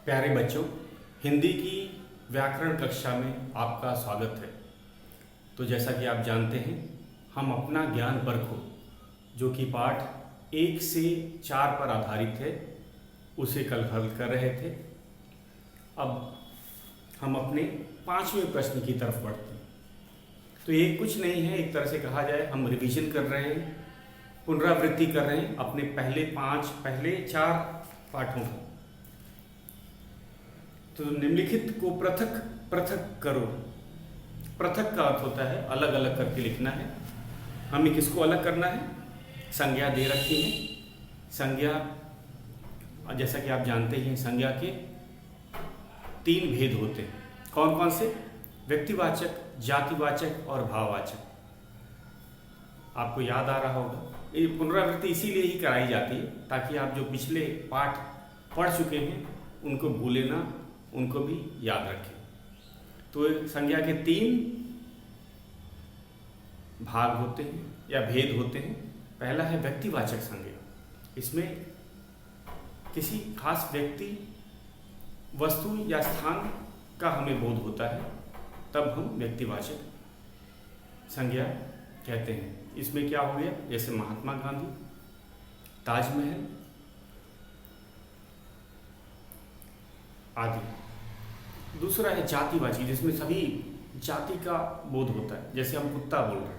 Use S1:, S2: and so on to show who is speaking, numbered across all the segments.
S1: प्यारे बच्चों, हिंदी की व्याकरण कक्षा में आपका स्वागत है। तो जैसा कि आप जानते हैं, हम अपना ज्ञान परखो जो कि पाठ 1 से 4 पर आधारित है, उसे कल हल कर रहे थे। अब हम अपने 5वें प्रश्न की तरफ बढ़ते हैं। तो ये कुछ नहीं है, एक तरह से कहा जाए हम रिवीजन कर रहे हैं, पुनरावृत्ति कर रहे हैं अपने पहले 4 पाठों को। तो निम्नलिखित को पृथक पृथक करो। पृथक का अर्थ होता है अलग अलग करके लिखना है। हमें किसको अलग करना है? संज्ञा दे रखी है। संज्ञा, जैसा कि आप जानते हैं, संज्ञा के 3 भेद होते हैं। कौन कौन से? व्यक्तिवाचक, जातिवाचक और भाववाचक। आपको याद आ रहा होगा, ये पुनरावृत्ति इसीलिए ही कराई जाती है ताकि आप जो पिछले पाठ पढ़ चुके हैं उनको भूले ना, उनको भी याद रखें। तो संज्ञा के 3 भाग होते हैं या भेद होते हैं। पहला है व्यक्तिवाचक संज्ञा। इसमें किसी खास व्यक्ति, वस्तु या स्थान का हमें बोध होता है, तब हम व्यक्तिवाचक संज्ञा कहते हैं। इसमें क्या हो गया? जैसे महात्मा गांधी, ताजमहल आदि। दूसरा है जातिवाची, जिसमें सभी जाति का बोध होता है। जैसे हम कुत्ता बोल रहे हैं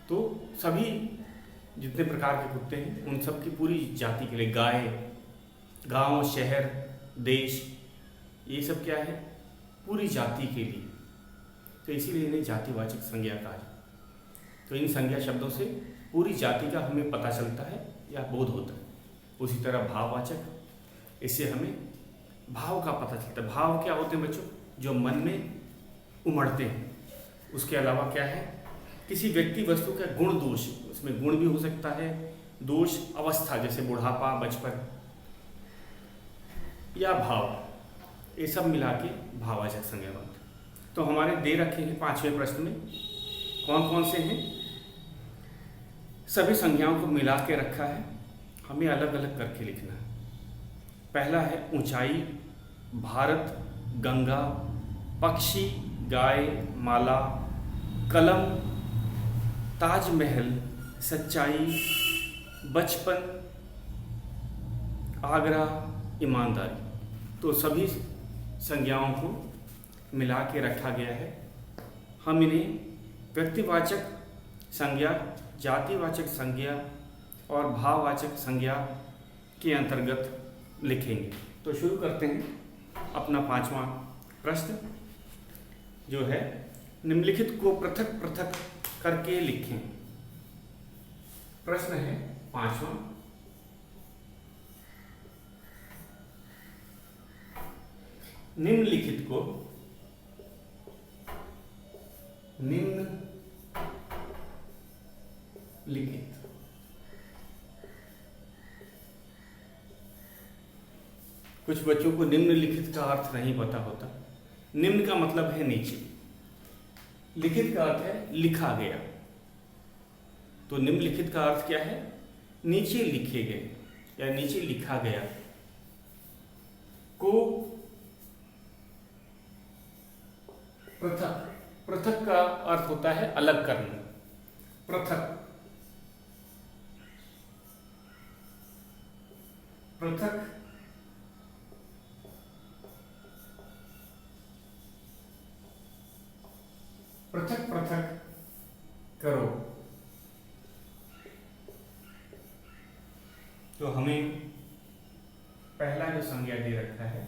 S1: तो सभी जितने प्रकार के कुत्ते हैं उन सब की पूरी जाति के लिए, गाय, गांव, शहर, देश, ये सब क्या है? पूरी जाति के लिए। तो इसीलिए इन्हें जातिवाचक संज्ञा कहा जाए। तो इन संज्ञा शब्दों से पूरी जाति का हमें पता चलता है या बोध होता है। उसी तरह भाववाचक, इससे हमें भाव का पता चलता है। भाव क्या होते हैं बच्चों? जो मन में उमड़ते हैं। उसके अलावा क्या है? किसी व्यक्ति वस्तु का गुण दोष, उसमें गुण भी हो सकता है, दोष अवस्था जैसे बुढ़ापा, बचपन या भाव, ये सब मिला के भाववाचक संज्ञा बनते हैं। तो हमारे दे रखे हैं 5वें प्रश्न में कौन कौन से हैं। सभी संज्ञाओं को मिला के रखा है, हमें अलग अलग करके लिखना है। पहला है ऊंचाई, भारत, गंगा, पक्षी, गाय, माला, कलम, ताजमहल, सच्चाई, बचपन, आगरा, ईमानदारी। तो सभी संज्ञाओं को मिला के रखा गया है। हम इन्हें व्यक्तिवाचक संज्ञा, जातिवाचक संज्ञा और भाववाचक संज्ञा के अंतर्गत लिखेंगे। तो शुरू करते हैं अपना 5वां प्रश्न, जो है निम्नलिखित को पृथक पृथक करके लिखें। प्रश्न है 5वां, निम्नलिखित को निम्नलिखित कुछ बच्चों को निम्नलिखित का अर्थ नहीं पता होता। निम्न का मतलब है नीचे, लिखित का अर्थ है लिखा गया। तो निम्नलिखित का अर्थ क्या है? नीचे लिखे गए या नीचे लिखा गया। को पृथक, पृथक का अर्थ होता है अलग करना। पृथक, पृथक पृथक पृथक करो। तो हमें पहला जो संज्ञा दे रखा है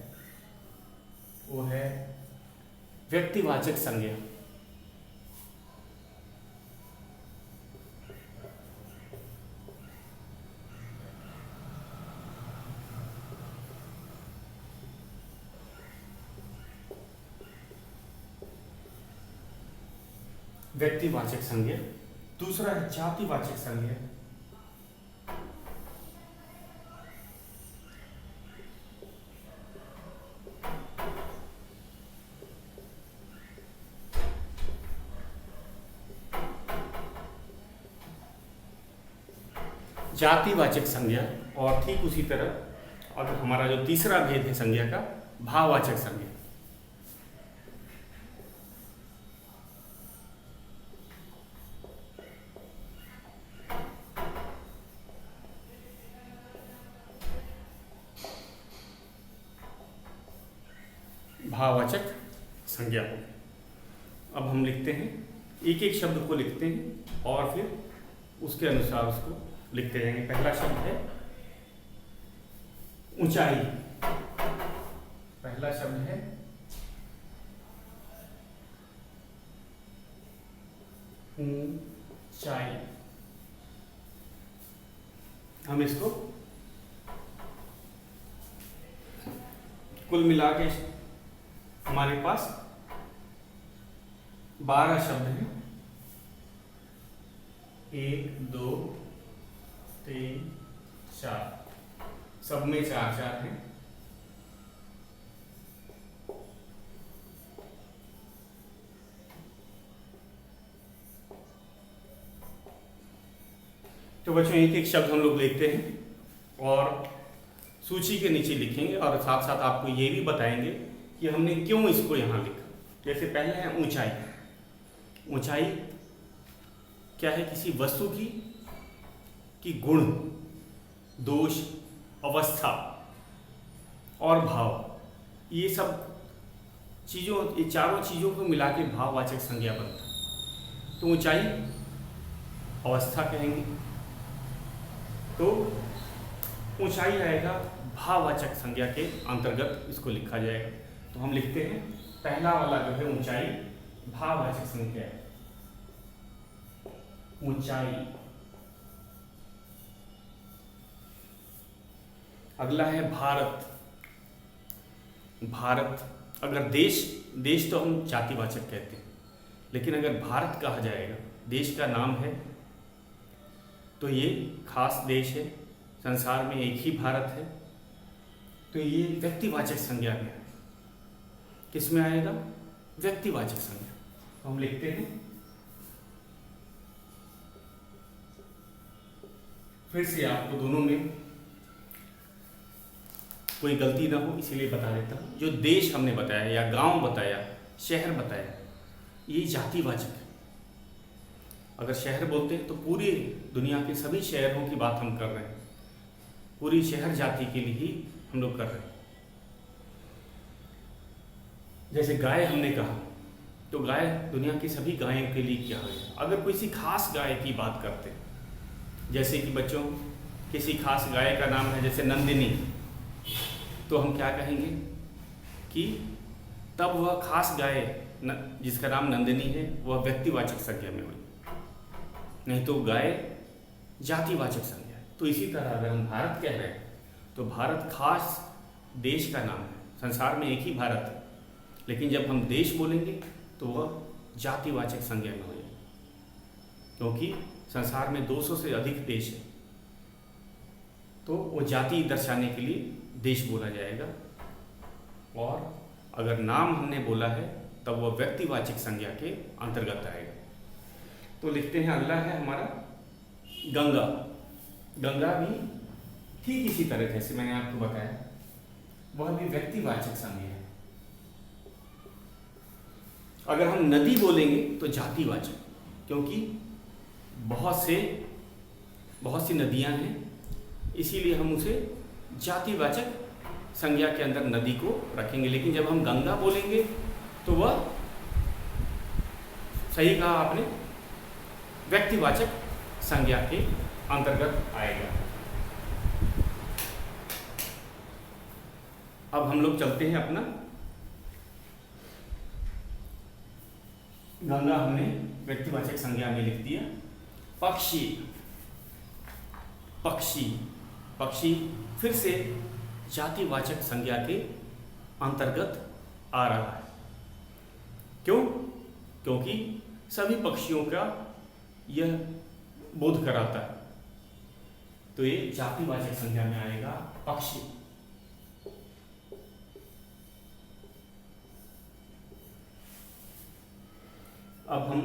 S1: वो है व्यक्तिवाचक संज्ञा। व्यक्तिवाचक संज्ञा। दूसरा है जातिवाचक संज्ञा। जातिवाचक संज्ञा और ठीक उसी तरह अगर हमारा जो तीसरा भेद है संज्ञा का, भाववाचक संज्ञा। भाववाचक संज्ञा। अब हम लिखते हैं, एक एक शब्द को लिखते हैं और फिर उसके अनुसार उसको लिखते जाएंगे। पहला शब्द है ऊंचाई। पहला शब्द है ऊंचाई। हम इसको कुल मिला के हमारे पास 12 शब्द हैं। 1 2 3 4, सब में 4-4 हैं। तो बच्चों एक एक शब्द हम लोग लिखते हैं और सूची के नीचे लिखेंगे और साथ साथ आपको ये भी बताएंगे कि हमने क्यों इसको यहाँ लिखा। जैसे पहले है ऊंचाई। ऊंचाई क्या है? किसी वस्तु की गुण, दोष, अवस्था और भाव, ये सब चीज़ों, ये चारों चीज़ों को मिला के भाववाचक संज्ञा बनता है। तो ऊंचाई अवस्था कहेंगे, तो ऊंचाई आएगा भाववाचक संज्ञा के अंतर्गत, इसको लिखा जाएगा। तो हम लिखते हैं पहला वाला जो है ऊंचाई, भाववाचक संज्ञा है। ऊंचाई। अगला है भारत। भारत, अगर देश तो हम जातिवाचक कहते हैं, लेकिन अगर भारत कहा जाएगा, देश का नाम है, तो ये खास देश है, संसार में एक ही भारत है, तो ये व्यक्तिवाचक संज्ञा में है। किस में आएगा? व्यक्तिवाचक संज्ञा। तो हम लिखते हैं, फिर से आपको दोनों में कोई गलती ना हो इसलिए बता देता हूँ। जो देश हमने बताया या गांव बताया, शहर बताया, ये जातिवाचक है। अगर शहर बोलते हैं तो पूरी दुनिया के सभी शहरों की बात हम कर रहे हैं, पूरी शहर जाति के लिए ही हम लोग कर रहे हैं। जैसे गाय हमने कहा, तो गाय दुनिया की सभी गायों के लिए क्या है। अगर किसी खास गाय की बात करते हैं, जैसे कि बच्चों किसी खास गाय का नाम है जैसे नंदिनी, तो हम क्या कहेंगे कि तब वह खास गाय जिसका नाम नंदिनी है वह व्यक्तिवाचक संज्ञा में हुई, नहीं तो गाय जातिवाचक संज्ञा है। तो इसी तरह अगर हम भारत कह रहे हैं तो भारत खास देश का नाम है, संसार में एक ही भारत है, लेकिन जब हम देश बोलेंगे तो वह जातिवाचक संज्ञा में हो जाए, क्योंकि संसार में 200 से अधिक देश है, तो वो जाति दर्शाने के लिए देश बोला जाएगा। और अगर नाम हमने बोला है तब वह व्यक्तिवाचक संज्ञा के अंतर्गत आएगा। तो लिखते हैं, अगला है हमारा गंगा। गंगा भी ठीक इसी तरह जैसे मैंने आपको बताया, वह भी व्यक्तिवाचक संज्ञा है। अगर हम नदी बोलेंगे तो जातिवाचक, क्योंकि बहुत सी नदियां हैं, इसीलिए हम उसे जातिवाचक संज्ञा के अंदर नदी को रखेंगे। लेकिन जब हम गंगा बोलेंगे तो वह, सही कहा आपने, व्यक्तिवाचक संज्ञा के अंतर्गत आएगा। अब हम लोग चलते हैं अपना, गंगा हमने व्यक्तिवाचक संज्ञा में लिख दिया। पक्षी। पक्षी, पक्षी फिर से जातिवाचक संज्ञा के अंतर्गत आ रहा है। क्यों? क्योंकि सभी पक्षियों का यह बोध कराता है, तो ये जातिवाचक संज्ञा में आएगा, पक्षी। अब हम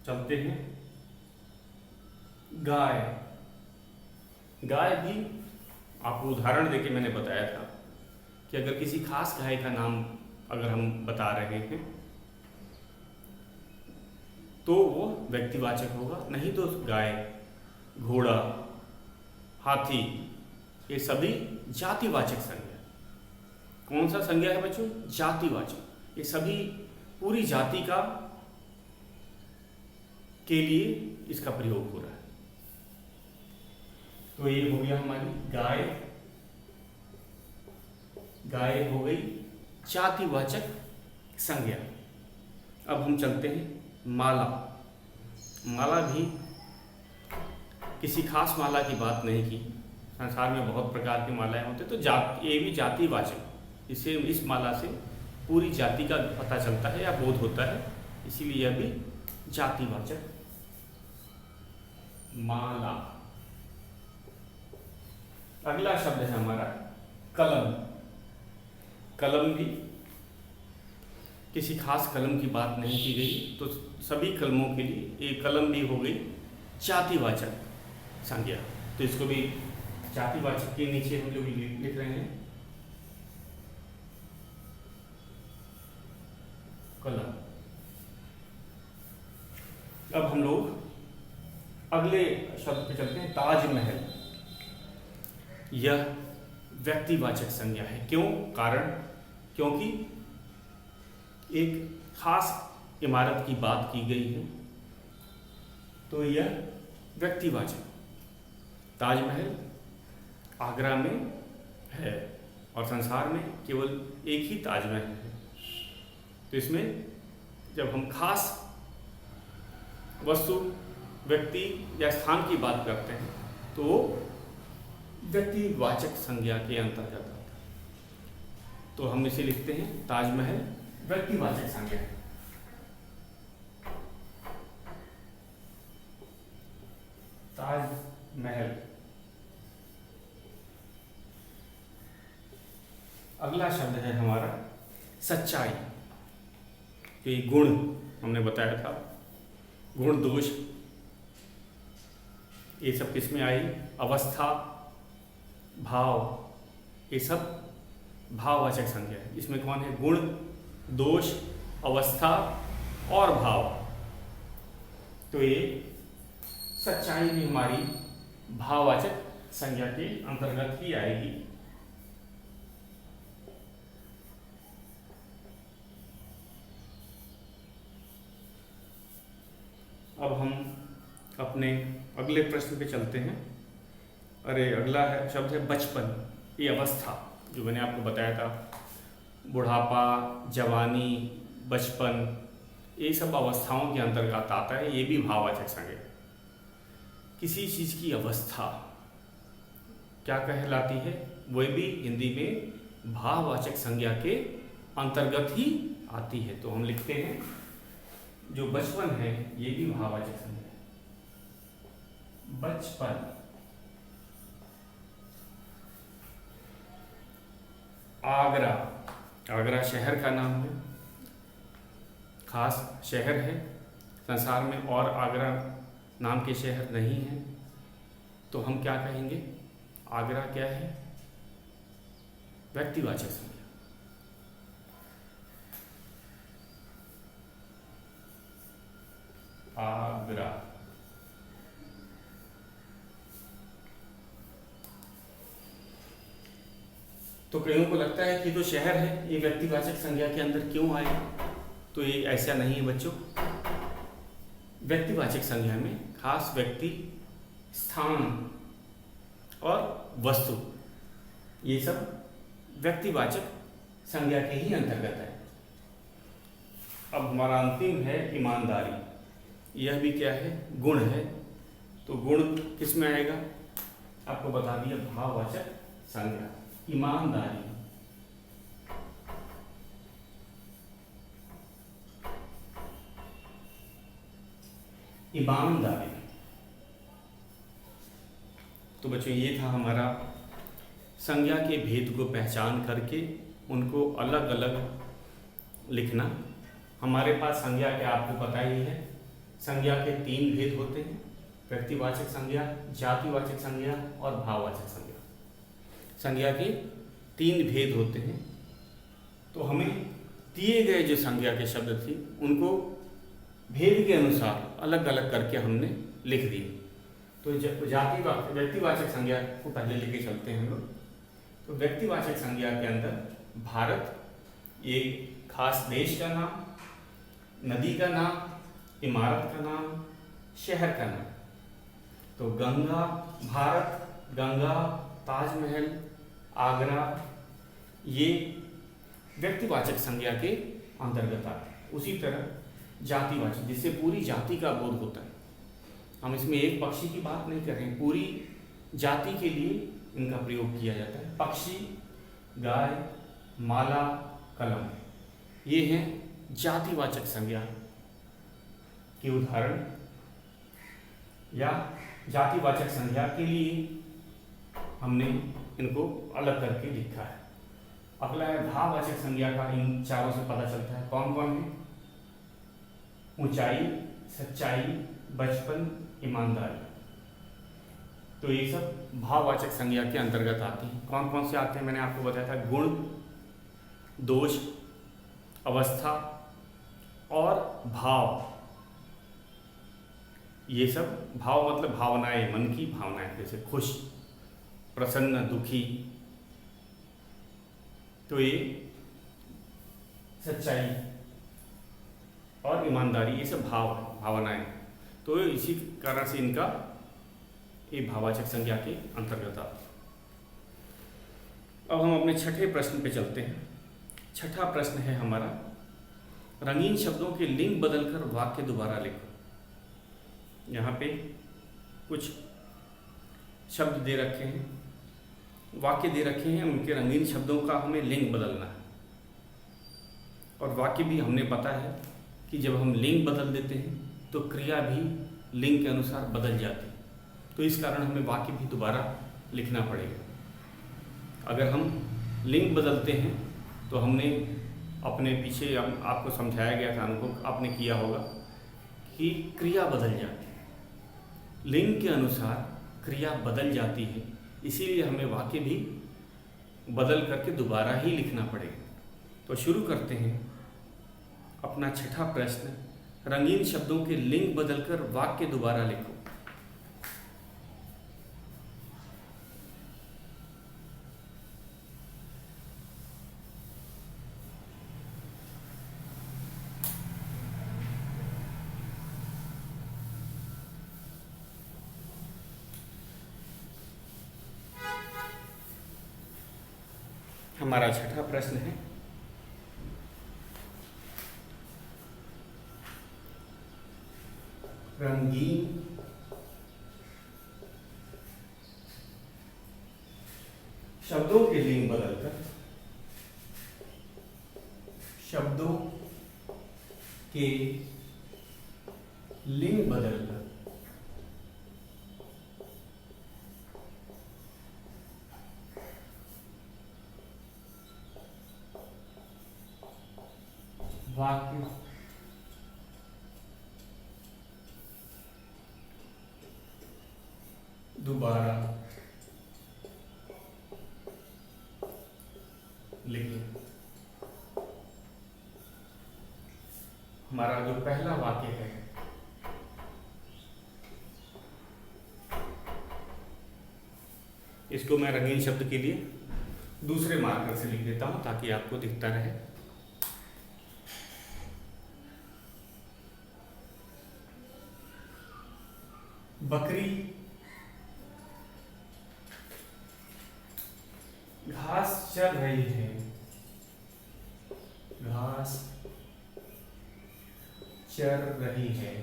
S1: चलते हैं गाय। गाय भी आपको उदाहरण देके मैंने बताया था कि अगर किसी खास गाय का नाम अगर हम बता रहे हैं तो वो व्यक्तिवाचक होगा, नहीं तो गाय, घोड़ा, हाथी ये सभी जातिवाचक संज्ञा। कौन सा संज्ञा है बच्चों? जातिवाचक। ये सभी पूरी जाति का के लिए इसका प्रयोग हो रहा है। तो ये हो गया हमारी गाय, गाय हो गई जातिवाचक संज्ञा। अब हम चलते हैं माला। माला भी किसी खास माला की बात नहीं की, संसार में बहुत प्रकार की मालाएं होती, तो ये भी जातिवाचक। इसे इस माला से पूरी जाति का पता चलता है या बोध होता है, इसीलिए यह भी जातिवाचक माला। अगला शब्द है हमारा कलम। कलम भी किसी खास कलम की बात नहीं की गई, तो सभी कलमों के लिए एक कलम भी हो गई जातिवाचक संज्ञा। तो इसको भी जातिवाचक के नीचे हम लोग लिख रहे हैं कलम। अब हम लोग अगले शब्द पे चलते हैं, ताजमहल। यह व्यक्तिवाचक संज्ञा है। क्यों? कारण क्योंकि एक खास इमारत की बात की गई है, तो यह व्यक्तिवाचक। ताजमहल आगरा में है और संसार में केवल एक ही ताजमहल है। तो इसमें जब हम खास वस्तु, व्यक्ति या स्थान की बात करते हैं तो व्यक्तिवाचक संज्ञा के अंतर्गत आता है। तो हम इसे लिखते हैं ताजमहल व्यक्तिवाचक संज्ञा है। ताजमहल। अगला शब्द है हमारा सच्चाई। तो ये गुण हमने बताया था, गुण दोष ये सब किस में आई? अवस्था, भाव, ये सब भाववाचक संज्ञा है। इसमें कौन है? गुण, दोष, अवस्था और भाव। तो ये सच्चाई भी हमारी भाववाचक संज्ञा के अंतर्गत ही आएगी। अब हम अपने अगले प्रश्न पे चलते हैं। अरे अगला है शब्द है बचपन। ये अवस्था जो मैंने आपको बताया था, बुढ़ापा, जवानी, बचपन, ये सब अवस्थाओं के अंतर्गत आता है। ये भी भाववाचक संज्ञा। किसी चीज़ की अवस्था क्या कहलाती है? वह भी हिंदी में भाववाचक संज्ञा के अंतर्गत ही आती है। तो हम लिखते हैं जो बचपन है ये भी भाववाचक संज्ञा है। बचपन। आगरा। आगरा शहर का नाम है, खास शहर है। संसार में और आगरा नाम के शहर नहीं हैं। तो हम क्या कहेंगे? आगरा क्या है? व्यक्तिवाचक संज्ञा। आगरा। तो कईयों को लगता है कि तो शहर है, ये व्यक्तिवाचक संज्ञा के अंदर क्यों आए? तो ये ऐसा नहीं है बच्चों। व्यक्तिवाचक संज्ञा में खास व्यक्ति, स्थान और वस्तु, ये सब व्यक्तिवाचक संज्ञा के ही अंतर्गत है। अब हमारा अंतिम है ईमानदारी। यह भी क्या है? गुण है। तो गुण किस में आएगा? आपको बता दिया, भाववाचक संज्ञा। ईमानदारी। ईमानदारी। तो बच्चों ये था हमारा संज्ञा के भेद को पहचान करके उनको अलग अलग लिखना। हमारे पास संज्ञा के आपको पता ही है, संज्ञा के 3 भेद होते हैं, व्यक्तिवाचक संज्ञा, जातिवाचक संज्ञा और भाववाचक संज्ञा। संज्ञा के 3 भेद होते हैं। तो हमें दिए गए जो संज्ञा के शब्द थे उनको भेद के अनुसार अलग अलग करके हमने लिख दिए। तो व्यक्तिवाचक संज्ञा को पहले लेके चलते हैं हम लोग। तो व्यक्तिवाचक संज्ञा के अंदर भारत एक खास देश का नाम, नदी का नाम, इमारत का नाम, शहर का नाम। तो गंगा, भारत, गंगा, ताजमहल, आगरा, ये व्यक्तिवाचक संज्ञा के अंतर्गत आते हैं। उसी तरह जातिवाचक, जिससे पूरी जाति का बोध होता है। हम इसमें एक पक्षी की बात नहीं कर रहे हैं, पूरी जाति के लिए इनका प्रयोग किया जाता है। पक्षी, गाय, माला, कलम, ये हैं जातिवाचक संज्ञा के उदाहरण या जातिवाचक संज्ञा के लिए हमने इनको अलग करके लिखा है। अगला है भाववाचक संज्ञा का। इन चारों से पता चलता है कौन कौन है। ऊंचाई, सच्चाई, बचपन, ईमानदारी। तो ये सब भाववाचक संज्ञा के अंतर्गत आते हैं। कौन कौन से आते हैं मैंने आपको बताया था। गुण, दोष, अवस्था और भाव। ये सब भाव मतलब भावनाएं, मन की भावनाएं, जैसे खुश, प्रसन्न, दुखी। तो ये सच्चाई और ईमानदारी, ये सब भावनाएं। तो इसी कारण से इनका ये भाववाचक संज्ञा के अंतर्गत आता है। अब हम अपने छठे प्रश्न पे चलते हैं। छठा प्रश्न है हमारा, रंगीन शब्दों के लिंग बदलकर वाक्य दोबारा लिखो। यहाँ पे कुछ शब्द दे रखे हैं, वाक्य दे रखे हैं, उनके रंगीन शब्दों का हमें लिंग बदलना है। और वाक्य भी हमने पता है कि जब हम लिंग बदल देते हैं तो क्रिया भी लिंग के अनुसार बदल जाती है। तो इस कारण हमें वाक्य भी दोबारा लिखना पड़ेगा। अगर हम लिंग बदलते हैं तो हमने अपने पीछे आपको समझाया गया था, अनुभव आपने किया होगा कि क्रिया बदल जाती है, लिंग के अनुसार क्रिया बदल जाती है। इसीलिए हमें वाक्य भी बदल करके दोबारा ही लिखना पड़ेगा। तो शुरू करते हैं अपना छठा प्रश्न, रंगीन शब्दों के लिंग बदलकर वाक्य दोबारा लिखो। हमारा छठा प्रश्न है, रंगीन शब्दों के लिंग बदलकर, शब्दों के लिंग बदलकर वाक्य दोबारा लिखें। हमारा जो पहला वाक्य है, इसको मैं रंगीन शब्द के लिए दूसरे मार्कर से लिख देता हूं ताकि आपको दिखता रहे। बकरी घास चर रही है, घास चर रही है।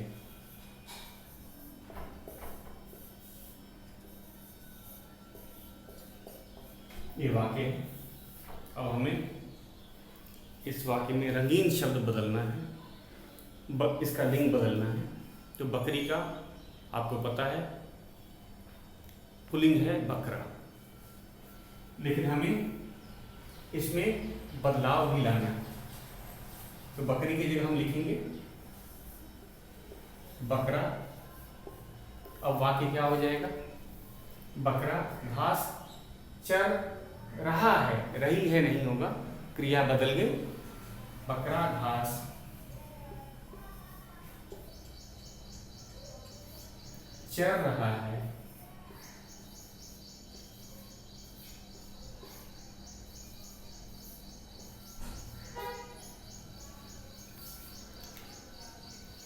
S1: ये वाक्य है। अब हमें इस वाक्य में रंगीन शब्द बदलना है, इसका लिंग बदलना है। तो बकरी का आपको पता है पुल्लिंग है बकरा, लेकिन हमें इसमें बदलाव भी लाना है। तो बकरी की जगह हम लिखेंगे बकरा। अब वाक्य क्या हो जाएगा, बकरा घास चर रहा है, रही है नहीं होगा, क्रिया बदल गई। बकरा घास चर रहा है।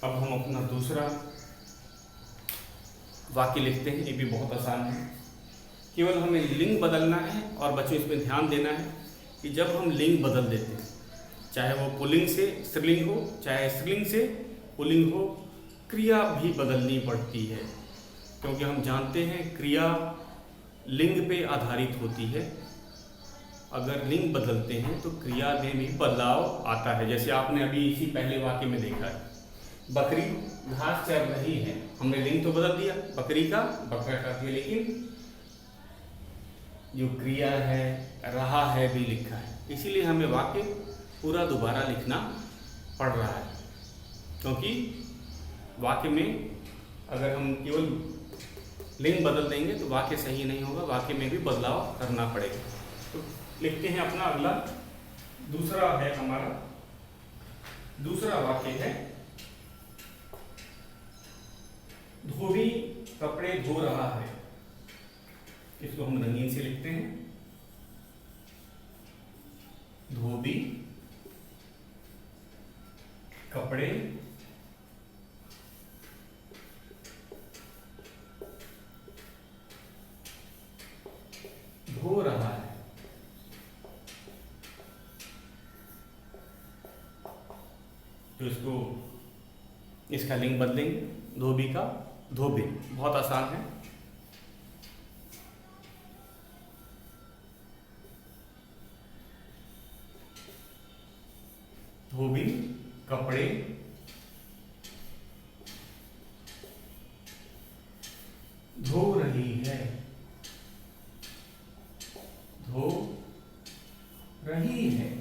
S1: अब हम अपना दूसरा वाक्य लिखते हैं। ये भी बहुत आसान है, केवल हमें लिंग बदलना है। और बच्चों इसमें ध्यान देना है कि जब हम लिंग बदल देते हैं, चाहे वो पुल्लिंग से स्त्रीलिंग हो, चाहे स्त्रीलिंग से पुल्लिंग हो, क्रिया भी बदलनी पड़ती है, क्योंकि हम जानते हैं क्रिया लिंग पे आधारित होती है। अगर लिंग बदलते हैं तो क्रिया में भी बदलाव आता है। जैसे आपने अभी इसी पहले वाक्य में देखा है, बकरी घास चर रही है, हमने लिंग तो बदल दिया, बकरी का बकरा कर दिया, लेकिन जो क्रिया है रहा है भी लिखा है। इसीलिए हमें वाक्य पूरा दोबारा लिखना पड़ रहा है, क्योंकि वाक्य में अगर हम केवल लिंग बदल देंगे तो वाक्य सही नहीं होगा, वाक्य में भी बदलाव करना पड़ेगा। तो लिखते हैं अपना अगला दूसरा है, हमारा दूसरा वाक्य है, धोबी कपड़े धो रहा है। इसको हम रंगीन से लिखते हैं, धोबी कपड़े धो रहा है। तो इसको इसका लिंग बदलेंगे, धोबी का धोबे, बहुत आसान है। धोबी कपड़े धो रही है, धो रही है।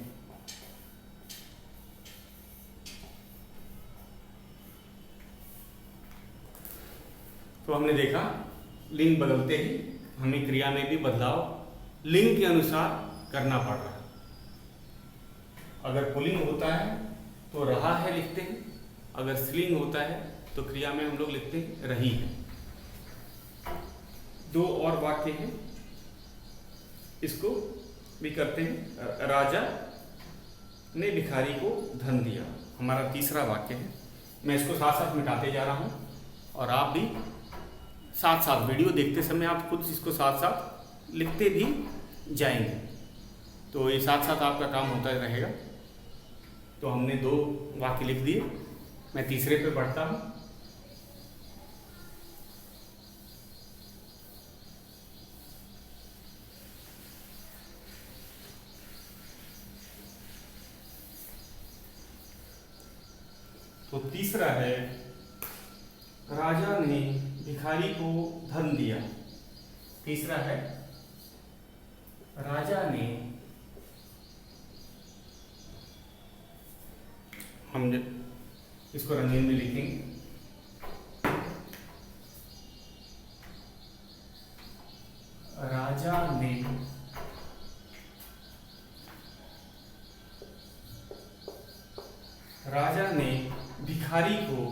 S1: तो हमने देखा लिंग बदलते ही हमें क्रिया में भी बदलाव लिंग के अनुसार करना पड़ रहा है। अगर पुल्लिंग होता है तो रहा है लिखते हैं, अगर स्त्रीलिंग होता है तो क्रिया में हम लोग लिखते हैं रही है। दो और वाक्य हैं, इसको भी करते हैं। राजा ने भिखारी को धन दिया, हमारा तीसरा वाक्य है। मैं इसको साथ साथ मिटाते जा रहा हूं और आप भी साथ साथ वीडियो देखते समय आप खुद इसको साथ साथ लिखते भी जाएंगे, तो ये साथ साथ आपका काम होता रहेगा। तो हमने दो वाक्य लिख दिए, मैं तीसरे पे बढ़ता हूं। तो तीसरा है, राजा ने भिखारी को धन दिया। तीसरा है, राजा ने, हम इसको रंगीन में लिखेंगे, राजा ने भिखारी को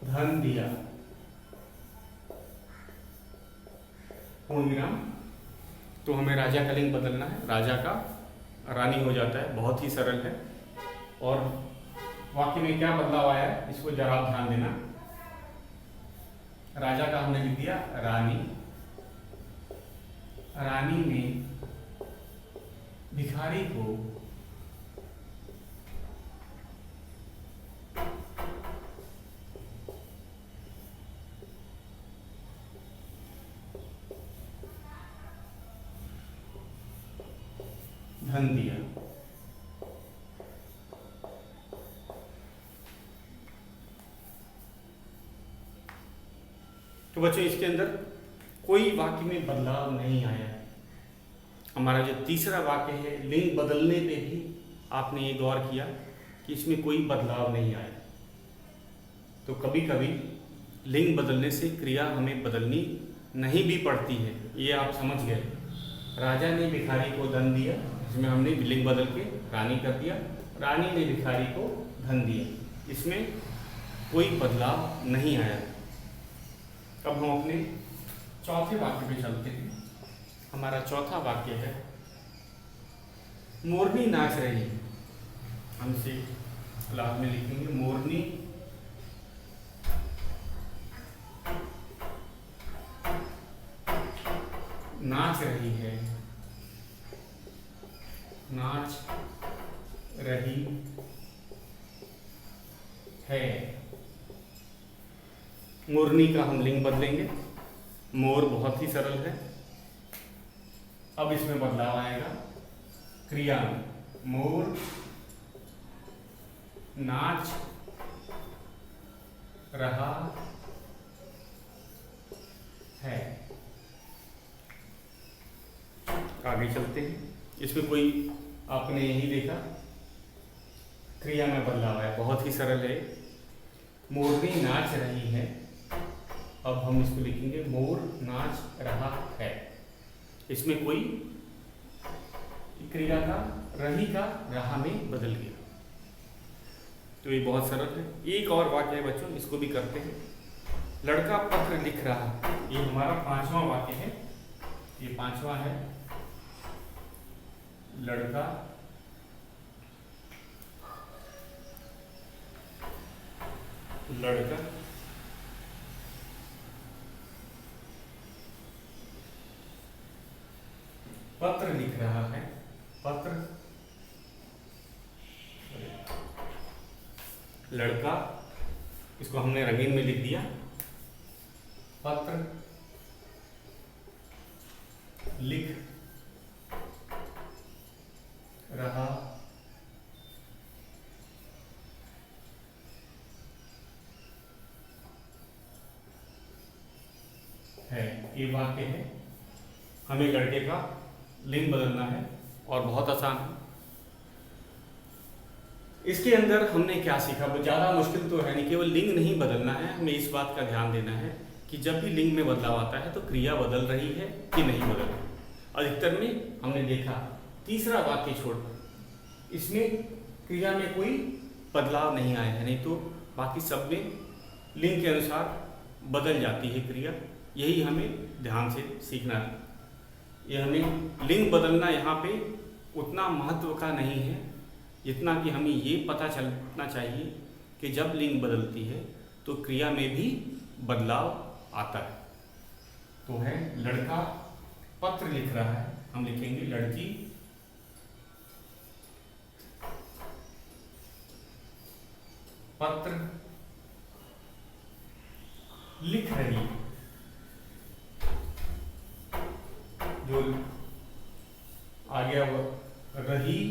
S1: धन दिया। पूर्ण विराम। तो हमें राजा का लिंग बदलना है, राजा का रानी हो जाता है, बहुत ही सरल है। और वाक्य में क्या बदलाव आया है इसको जरा आप ध्यान देना। राजा का हमने लिख दिया रानी, रानी ने भिखारी को धन दिया। तो बच्चों इसके अंदर कोई वाक्य में बदलाव नहीं आया। हमारा जो तीसरा वाक्य है लिंग बदलने पे भी आपने ये गौर किया कि इसमें कोई बदलाव नहीं आया। तो कभी कभी लिंग बदलने से क्रिया हमें बदलनी नहीं भी पड़ती है, ये आप समझ गए। राजा ने भिखारी को धन दिया, इसमें हमने लिंग बदल के रानी कर दिया। रानी ने भिखारी को धन दिया, इसमें कोई बदलाव नहीं आया। अब हम अपने चौथे वाक्य पे चलते हैं। हमारा चौथा वाक्य है मोरनी नाच रही। हम इसे लाभ में लिखेंगे मोरनी नाच रही है, नाच रही है। मोरनी का हम लिंग बदलेंगे, मोर बहुत ही सरल है। अब इसमें बदलाव आएगा क्रिया में, मोर नाच रहा है। आगे चलते हैं। इसमें कोई आपने यही देखा क्रिया में बदलाव है, बहुत ही सरल है। मोरनी नाच रही है, अब हम इसको लिखेंगे मोर नाच रहा है। इसमें कोई क्रिया का रही का रहा में बदल गया, तो ये बहुत सरल है। एक और वाक्य है बच्चों, इसको भी करते हैं। लड़का पत्र लिख रहा है, ये हमारा पांचवा वाक्य है। ये पांचवा है, लड़का पत्र लिख रहा है। पत्र लड़का, इसको हमने रंगीन में लिख दिया। पत्र लिख रहा है, ये वाक्य है। हमें लड़के का लिंग बदलना है और बहुत आसान है। इसके अंदर हमने क्या सीखा, वो ज़्यादा मुश्किल तो है नहीं, केवल लिंग नहीं बदलना है। हमें इस बात का ध्यान देना है कि जब भी लिंग में बदलाव आता है तो क्रिया बदल रही है कि नहीं बदल रही। अधिकतर में हमने देखा तीसरा वाक्य छोड़, इसमें क्रिया में कोई बदलाव नहीं आया है, नहीं तो बाकी सब में लिंग के अनुसार बदल जाती है क्रिया। यही हमें ध्यान से सीखना है। ये हमें लिंग बदलना यहाँ पे उतना महत्व का नहीं है जितना कि हमें ये पता चलना चाहिए कि जब लिंग बदलती है तो क्रिया में भी बदलाव आता है। तो है लड़का पत्र लिख रहा है, हम लिखेंगे लड़की पत्र लिख रही है। जो आ गया वो रही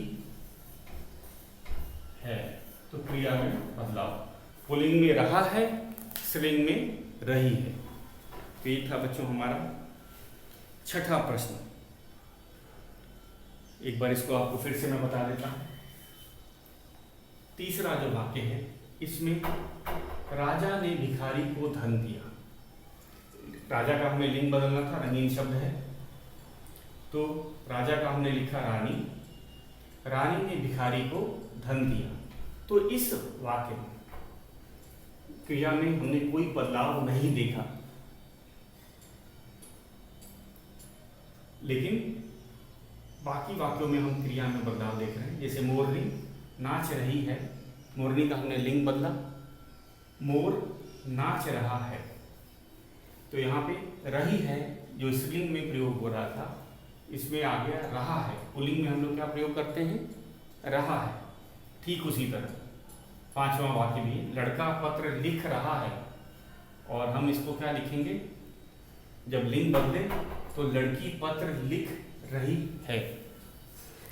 S1: है, तो क्रिया में बदलाव। पुल्लिंग में रहा है, स्त्रीलिंग में रही है। तो ये था बच्चों हमारा छठा प्रश्न। एक बार इसको आपको फिर से मैं बता देता हूं। तीसरा जो वाक्य है, इसमें राजा ने भिखारी को धन दिया। राजा का हमने लिंग बदलना था, रंगीन शब्द है, तो राजा का हमने लिखा रानी। रानी ने भिखारी को धन दिया। तो इस वाक्य में क्रिया में हमने कोई बदलाव नहीं देखा, लेकिन बाकी वाक्यों में हम क्रिया में बदलाव देख रहे हैं। जैसे मोरनी नाच रही है, मोरनी का हमने लिंग बदला, मोर नाच रहा है। तो यहाँ पे रही है जो स्त्रीलिंग में प्रयोग हो रहा था, इसमें आ गया रहा है। पुल्लिंग में हम लोग क्या प्रयोग करते हैं, रहा है। ठीक उसी तरह पांचवा वाक्य भी, लड़का पत्र लिख रहा है, और हम इसको क्या लिखेंगे, जब लिंग बदले तो लड़की पत्र लिख रही है।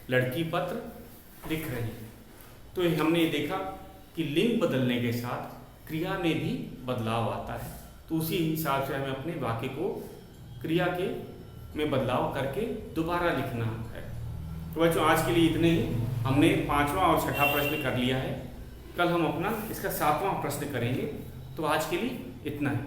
S1: लड़की पत्र लिख रही है। तो हमने ये देखा कि लिंग बदलने के साथ क्रिया में भी बदलाव आता है। तो उसी हिसाब से हमें अपने वाक्य को क्रिया के में बदलाव करके दोबारा लिखना है। तो बच्चों आज के लिए इतने ही। हमने 5वां और 6ठा प्रश्न कर लिया है। कल हम अपना इसका 7वां प्रश्न करेंगे। तो आज के लिए इतना है।